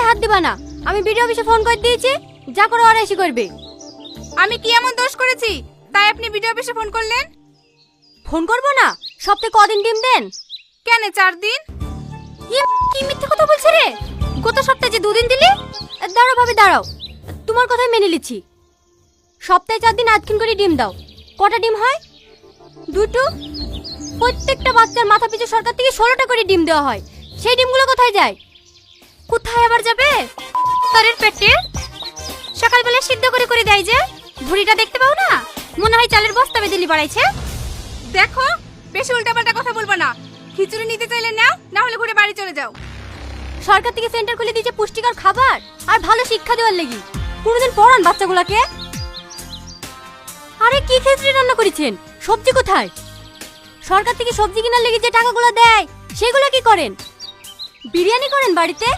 হাত দিবা না। আমি বিডিও অফিসে ফোন করে দিয়েছি, যা করে ওরা এসে করবে। আমি কি এমন দোষ করেছি তাই আপনি ভিডিও অফিসে ফোন করলেন? ফোন করবো না? সপ্তাহে কদিন ডিম দেন? কেন 4 দিন? কি মিথ্যে কথা বলছে রে? গত সপ্তাহে যে 2 দিন দিলি। দাঁড়াও ভাবি দাঁড়াও, তোমার কথাই মেনে নিচ্ছি। সপ্তাহে 4 দিন আধখিন করে ডিম দাও। কটা ডিম হয়? 2টো। প্রত্যেকটা বাচ্চার মাথা পিছু সরকার থেকে 16টা করে ডিম দেওয়া হয়। সেই ডিমগুলো কোথায় যায়? কোথায় আবার যাবে? তারের পেটে সকালবেলা সিদ্ধ করে করে দেয় যে, ভুড়িটা দেখতে পাও না? মনে হয় চালের বস্তা বেঁধে বাড়াইছে। দেখো, বেশি উল্টাপাল্টা কথা বলবো না। খিচুড়ি নিতে চাইলে নাও, না হলে ঘুরে বাড়ি চলে যাও। সরকার থেকে সেন্টার খুলে দিয়েছে পুষ্টিকর খাবার আর ভালো শিক্ষা দেওয়ার লাগি। কোনোদিন পড়ান বাচ্চাগুলোকে? আরে কি খিচুড়ি রান্না করেছেন? সবজি কোথায়? সরকার থেকে সবজি কেনার লেগে যে টাকাগুলো দেয় সেগুলো কি করেন? বিরিয়ানি করেন বাড়িতে?